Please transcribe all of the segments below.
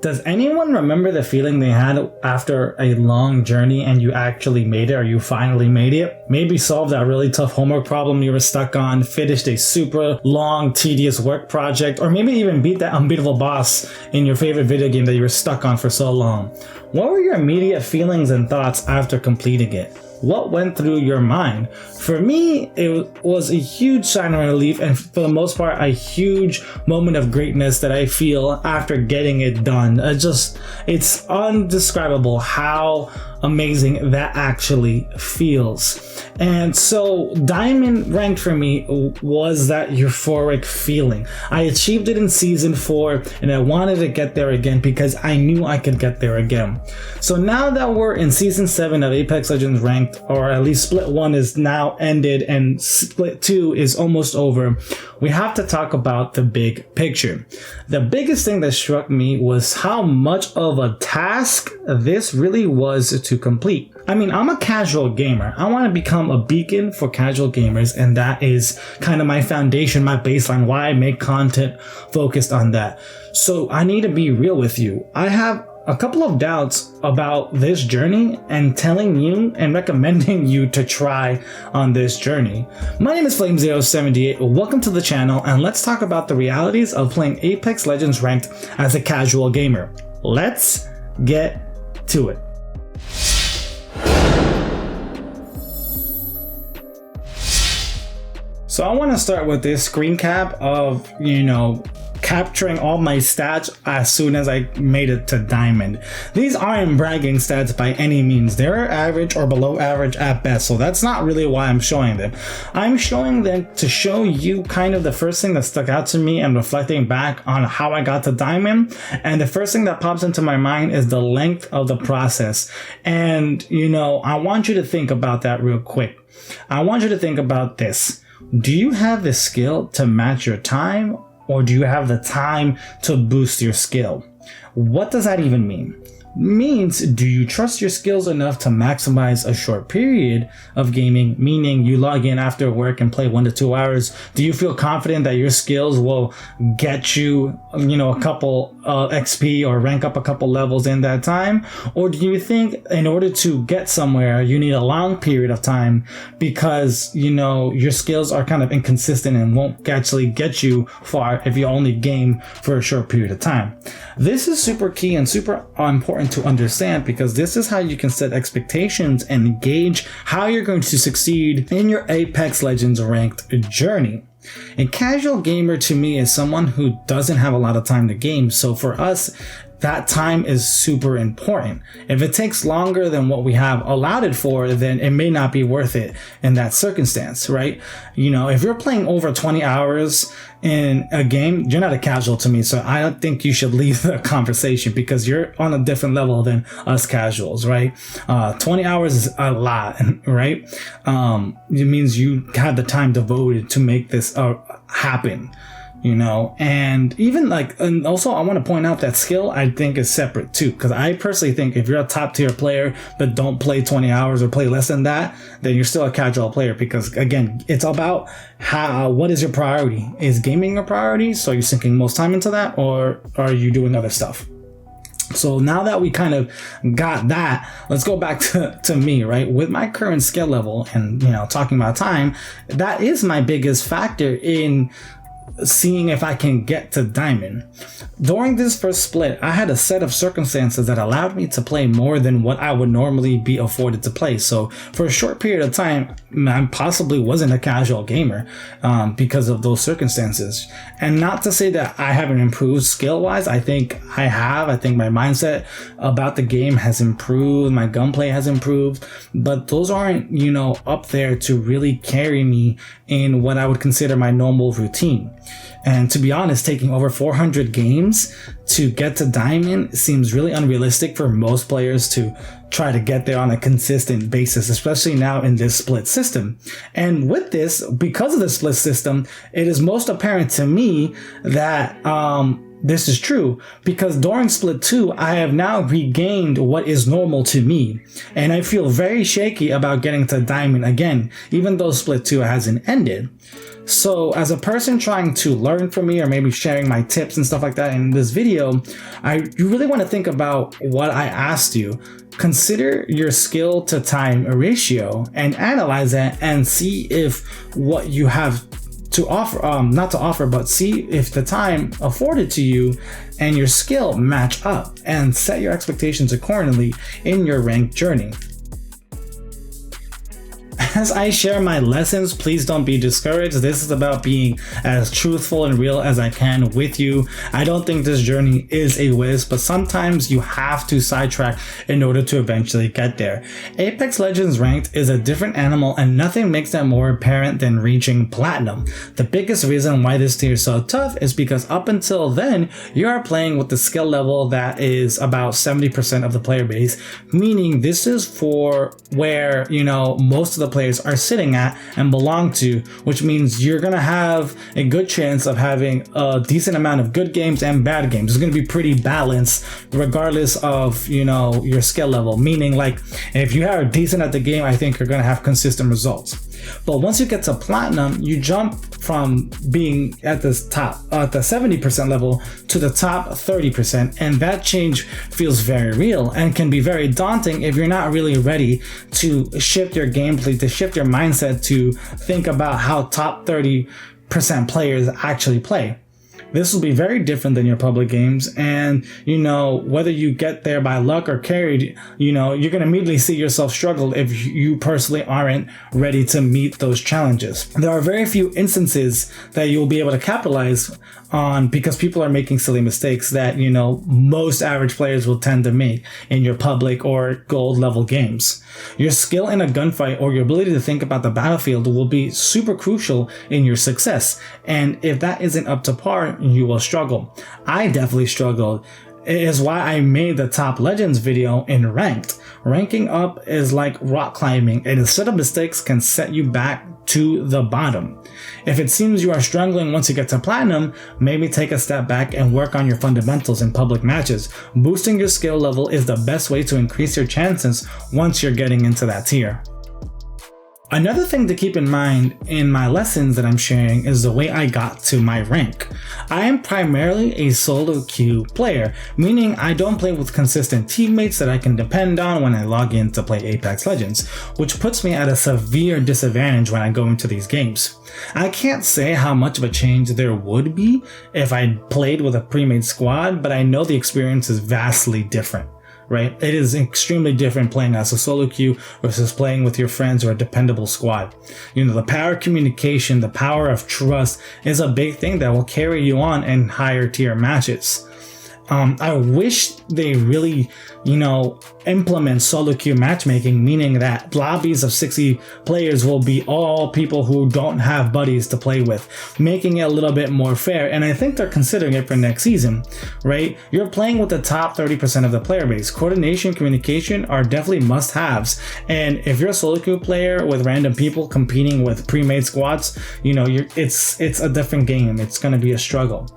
Does anyone remember the feeling they had after a long journey and you actually made it, or you finally made it? Maybe solved that really tough homework problem you were stuck on, finished a super long, tedious work project, or maybe even beat that unbeatable boss in your favorite video game that you were stuck on for so long. What were your immediate feelings and thoughts after completing it? What went through your mind? For me, it was a huge sign of relief, and for the most part, a huge moment of greatness that I feel after getting it done. It's undescribable how amazing that actually feels. And so Diamond ranked for me was that euphoric feeling. I achieved it in season 4 and I wanted to get there again because I knew I could get there again. So now that we're in season 7 of Apex Legends Ranked, or at least split 1 is now ended and split 2 is almost over, we have to talk about the big picture. The biggest thing that struck me was how much of a task this really was to complete. I mean, I'm a casual gamer. I want to become a beacon for casual gamers, and that is kind of my foundation, my baseline, why I make content focused on that. So I need to be real with you. I have a couple of doubts about this journey and telling you and recommending you to try on this journey. My name is Flame078. Welcome to the channel, and let's talk about the realities of playing Apex Legends Ranked as a casual gamer. Let's get to it. So I want to start with this screen cap of, capturing all my stats as soon as I made it to Diamond. These aren't bragging stats by any means. They're average or below average at best, so that's not really why I'm showing them. I'm showing them to show you kind of the first thing that stuck out to me and reflecting back on how I got to Diamond. And the first thing that pops into my mind is the length of the process. And, I want you to think about that real quick. I want you to think about this. Do you have the skill to match your time, or do you have the time to boost your skill? What does that even mean? Means, do you trust your skills enough to maximize a short period of gaming, meaning you log in after work and play 1 to 2 hours? Do you feel confident that your skills will get you, a couple XP or rank up a couple levels in that time? Or do you think in order to get somewhere, you need a long period of time because, your skills are kind of inconsistent and won't actually get you far if you only game for a short period of time? This is super key and super important to understand, because this is how you can set expectations and gauge how you're going to succeed in your Apex Legends Ranked journey. A casual gamer to me is someone who doesn't have a lot of time to game, so for us, that time is super important. If it takes longer than what we have allowed it for, then it may not be worth it in that circumstance, right? If you're playing over 20 hours in a game, you're not a casual to me. So I don't think you should leave the conversation, because you're on a different level than us casuals, right? 20 hours is a lot, right? It means you had the time devoted to make this happen. And even and also I want to point out that skill I think is separate too, because I personally think if you're a top tier player but don't play 20 hours or play less than that, then you're still a casual player, because again, it's about what is your priority. Is gaming your priority, so you're sinking most time into that, or are you doing other stuff? So now that we kind of got that, let's go back to me, right? With my current skill level and, talking about time, that is my biggest factor in seeing if I can get to Diamond. During this first split, I had a set of circumstances that allowed me to play more than what I would normally be afforded to play. So for a short period of time, I possibly wasn't a casual gamer because of those circumstances. And not to say that I haven't improved skill-wise. I think I have. I think my mindset about the game has improved. My gunplay has improved. But those aren't, up there to really carry me in what I would consider my normal routine. And to be honest, taking over 400 games to get to Diamond seems really unrealistic for most players to try to get there on a consistent basis, especially now in this split system. And with this, because of the split system, it is most apparent to me that this is true, because during split 2, I have now regained what is normal to me. And I feel very shaky about getting to Diamond again, even though split 2 hasn't ended. So as a person trying to learn from me, or maybe sharing my tips and stuff like that in this video, you really want to think about what I asked you. Consider your skill to time ratio and analyze that and see if what you have to offer, not to offer, but see if the time afforded to you and your skill match up, and set your expectations accordingly in your ranked journey. As I share my lessons, please don't be discouraged. This is about being as truthful and real as I can with you. I don't think this journey is a whiz, but sometimes you have to sidetrack in order to eventually get there. Apex Legends Ranked is a different animal, and nothing makes that more apparent than reaching Platinum. The biggest reason why this tier is so tough is because up until then, you are playing with the skill level that is about 70% of the player base, meaning this is for where, most of the players are sitting at and belong to, which means you're going to have a good chance of having a decent amount of good games and bad games. It's going to be pretty balanced regardless of, your skill level, meaning like if you are decent at the game, I think you're going to have consistent results. But once you get to Platinum, you jump from being at the top, at the 70% level, to the top 30%, and that change feels very real and can be very daunting if you're not really ready to shift your gameplay, to shift your mindset to think about how top 30% players actually play. This will be very different than your public games, and whether you get there by luck or carried, you're going to immediately see yourself struggle if you personally aren't ready to meet those challenges. There are very few instances that you'll be able to capitalize on because people are making silly mistakes that most average players will tend to make in your public or gold level games. Your skill in a gunfight or your ability to think about the battlefield will be super crucial in your success, and if that isn't up to par, you will struggle. I definitely struggled. It is why I made the top legends video in ranked. Ranking up is like rock climbing, and a set of mistakes can set you back to the bottom. If it seems you are struggling once you get to Platinum, maybe take a step back and work on your fundamentals in public matches. Boosting your skill level is the best way to increase your chances once you're getting into that tier. Another thing to keep in mind in my lessons that I'm sharing is the way I got to my rank. I am primarily a solo queue player, meaning I don't play with consistent teammates that I can depend on when I log in to play Apex Legends, which puts me at a severe disadvantage when I go into these games. I can't say how much of a change there would be if I played with a pre-made squad, but I know the experience is vastly different. Right? It is extremely different playing as a solo queue versus playing with your friends or a dependable squad. The power of communication, the power of trust is a big thing that will carry you on in higher tier matches. I wish they really, implement solo queue matchmaking, meaning that lobbies of 60 players will be all people who don't have buddies to play with, making it a little bit more fair. And I think they're considering it for next season, right? You're playing with the top 30% of the player base. Coordination, communication are definitely must-haves. And if you're a solo queue player with random people competing with pre-made squads, it's a different game. It's going to be a struggle.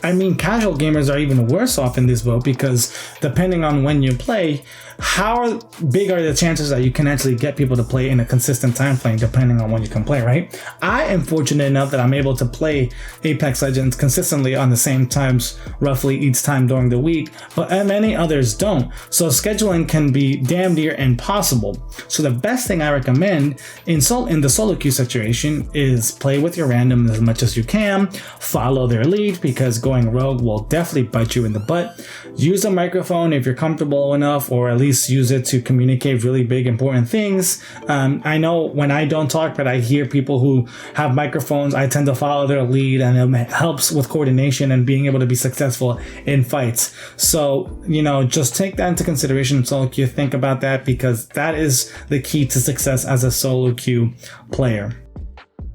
I mean, casual gamers are even worse off in this boat because depending on when you play, how big are the chances that you can actually get people to play in a consistent time frame depending on when you can play, right? I am fortunate enough that I'm able to play Apex Legends consistently on the same times roughly each time during the week, but many others don't. So scheduling can be damn near impossible. So the best thing I recommend in the solo queue situation is play with your random as much as you can, follow their lead because going rogue will definitely bite you in the butt. Use a microphone if you're comfortable enough, or at least use it to communicate really big important things. I know when I don't talk but I hear people who have microphones, I tend to follow their lead, and it helps with coordination and being able to be successful in fights. So just take that into consideration in solo queue. Think about that because that is the key to success as a solo queue player.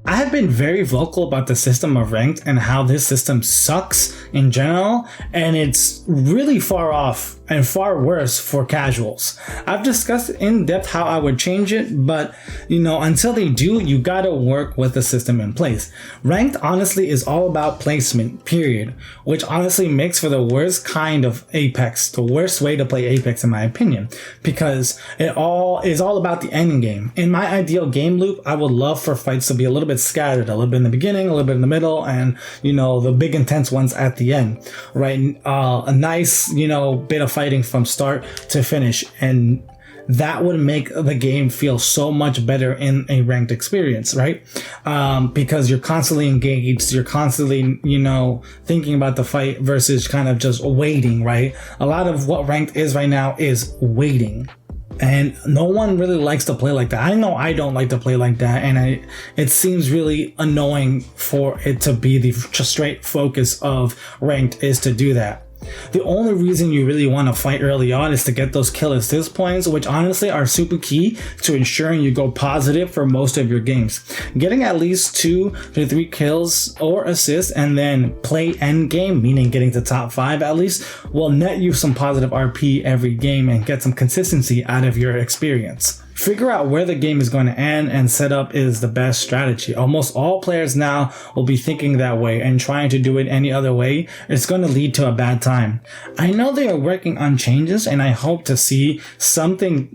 I have been very vocal about the system of ranked and how this system sucks in general, and it's really far off and far worse for casuals. I've discussed in depth how I would change it, but until they do, you gotta work with the system in place. Ranked honestly is all about placement, period, which honestly makes for the worst kind of Apex, the worst way to play Apex in my opinion, because it all is all about the end game. In my ideal game loop, I would love for fights to be a little bit scattered, a little bit in the beginning, a little bit in the middle, and the big intense ones at the end, right? A nice bit of fighting from start to finish, and that would make the game feel so much better in a ranked experience, right? Because you're constantly engaged, you're constantly thinking about the fight versus kind of just waiting, right? A lot of what ranked is right now is waiting. And no one really likes to play like that. I know I don't like to play like that, and it seems really annoying for it to be the straight focus of ranked is to do that. The only reason you really want to fight early on is to get those kill assist points, which honestly are super key to ensuring you go positive for most of your games. Getting at least 2 to 3 kills or assists and then play end game, meaning getting to top 5 at least, will net you some positive RP every game and get some consistency out of your experience. Figure out where the game is going to end, and setup is the best strategy. Almost all players now will be thinking that way, and trying to do it any other way, it's going to lead to a bad time. I know they are working on changes, and I hope to see something,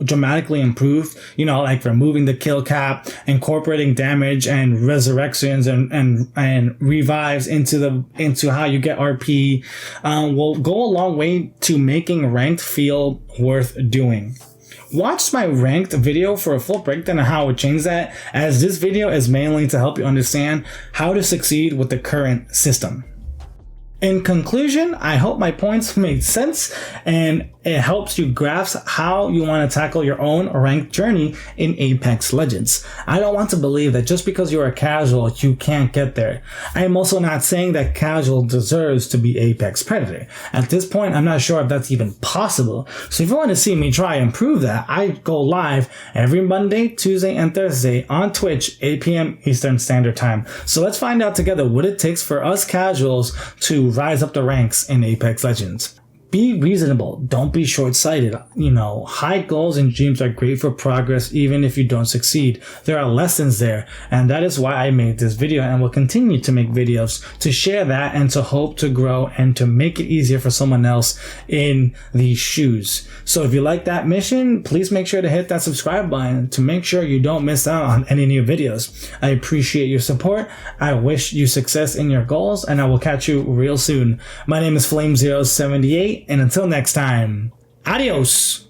dramatically improved, like removing the kill cap, incorporating damage and resurrections and revives into how you get RP, will go a long way to making ranked feel worth doing. Watch my ranked video for a full breakdown of how I would change that, as this video is mainly to help you understand how to succeed with the current system. In conclusion, I hope my points made sense and it helps you grasp how you want to tackle your own ranked journey in Apex Legends. I don't want to believe that just because you're a casual, you can't get there. I am also not saying that casual deserves to be Apex Predator. At this point, I'm not sure if that's even possible. So if you want to see me try and prove that, I go live every Monday, Tuesday, and Thursday on Twitch, 8 p.m. Eastern Standard Time. So let's find out together what it takes for us casuals to rise up the ranks in Apex Legends. Be reasonable. Don't be short-sighted. High goals and dreams are great for progress even if you don't succeed. There are lessons there, and that is why I made this video and will continue to make videos to share that and to hope to grow and to make it easier for someone else in these shoes. So if you like that mission, please make sure to hit that subscribe button to make sure you don't miss out on any new videos. I appreciate your support. I wish you success in your goals, and I will catch you real soon. My name is Flame078. And until next time, adios!